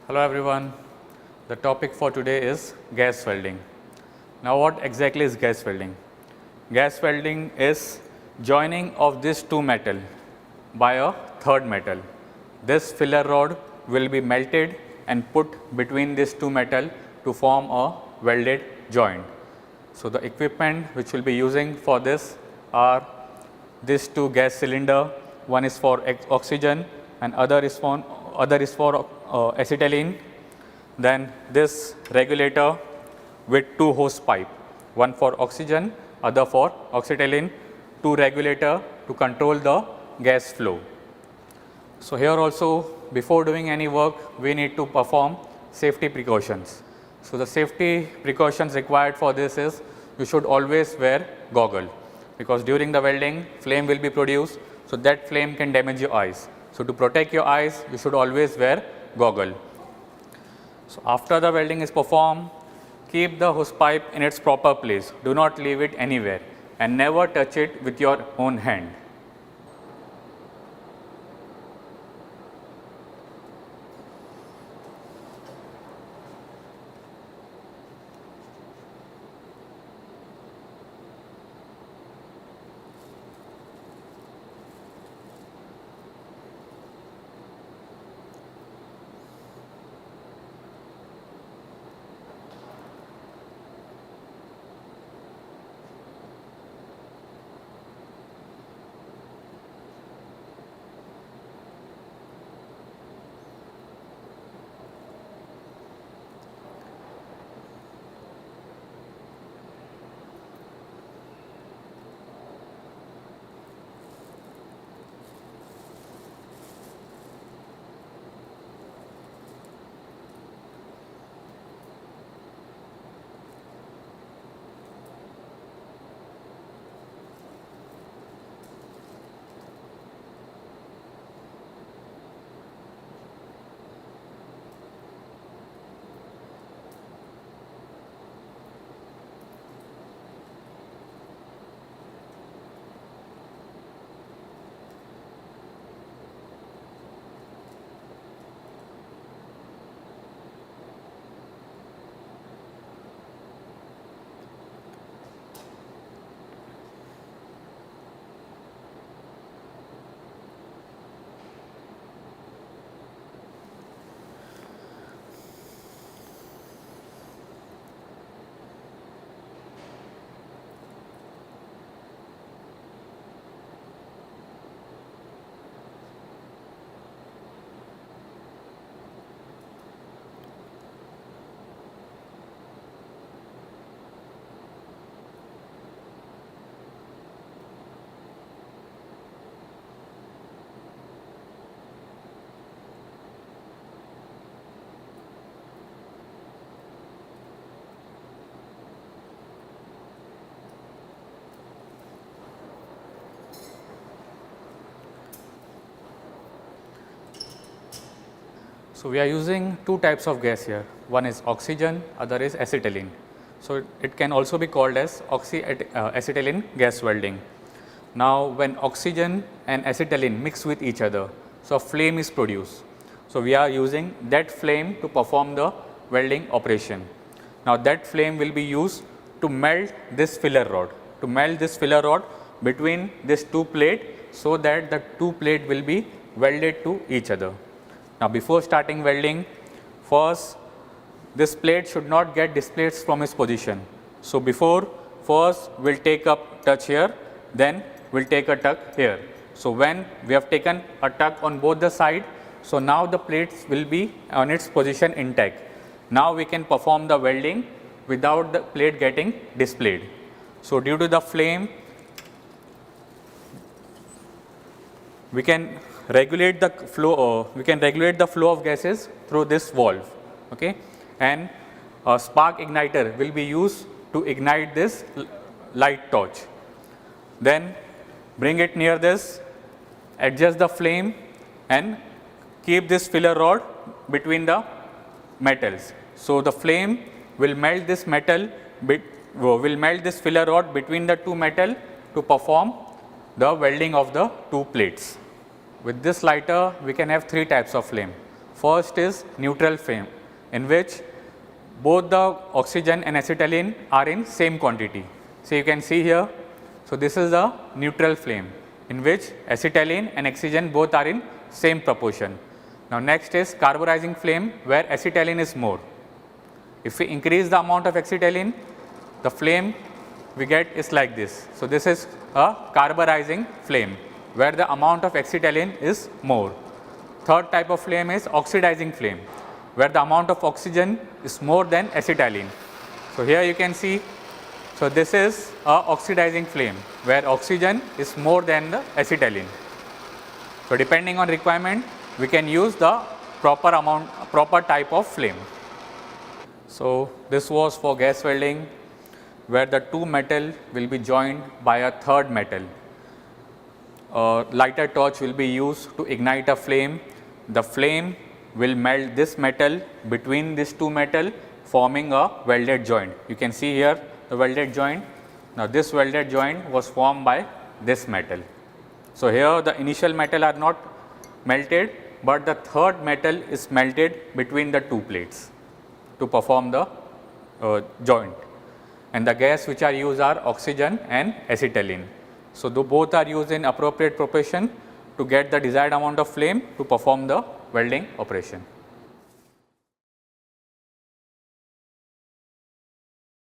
Hello everyone, the topic for today is gas welding. Now what exactly is gas welding? Gas welding is joining of these two metal by a third metal. This filler rod will be melted and put between these two metal to form a welded joint. So the equipment which we will be using for this are these two gas cylinder, one is for oxygen and other is for acetylene. Then this regulator with two hose pipe, one for oxygen, other for acetylene, two regulator to control the gas flow. So here also, before doing any work, we need to perform safety precautions. So the safety precautions required for this is you should always wear goggle, because during the welding flame will be produced, so that flame can damage your eyes. So to protect your eyes, you should always wear goggle. So after the welding is performed, keep the hose pipe in its proper place. Do not leave it anywhere and never touch it with your own hand. So we are using two types of gas here. One is oxygen, other is acetylene. So it can also be called as acetylene gas welding. Now when oxygen and acetylene mix with each other, so a flame is produced. So we are using that flame to perform the welding operation. Now that flame will be used to melt this filler rod, between these two plates, so that the two plates will be welded to each other. Now before starting welding, first this plate should not get displaced from its position. So first we will take a touch here, then we will take a tuck here. So when we have taken a tuck on both the side, so now the plates will be on its position intact. Now we can perform the welding without the plate getting displayed. So due to the flame, we can regulate the flow of gases through this valve, okay? And a spark igniter will be used to ignite this light torch. Then bring it near this, adjust the flame and keep this filler rod between the metals. So the flame will melt this filler rod between the two metal to perform the welding of the two plates. With this lighter, we can have three types of flame. First is neutral flame, in which both the oxygen and acetylene are in same quantity. So, you can see here, so this is the neutral flame in which acetylene and oxygen both are in same proportion. Now, next is carburizing flame, where acetylene is more. If we increase the amount of acetylene, the flame we get is like this. So, this is a carburizing flame, where the amount of acetylene is more. Third type of flame is oxidizing flame, where the amount of oxygen is more than acetylene. So, here you can see, so this is a oxidizing flame, where oxygen is more than the acetylene. So, depending on requirement, we can use the proper type of flame. So, this was for gas welding, where the two metal will be joined by a third metal. A lighter torch will be used to ignite a flame. The flame will melt this metal between these two metal, forming a welded joint. You can see here the welded joint. Now, this welded joint was formed by this metal. So, here the initial metal are not melted, but the third metal is melted between the two plates to perform the joint. And the gas which are used are oxygen and acetylene. So, both are used in appropriate proportion to get the desired amount of flame to perform the welding operation.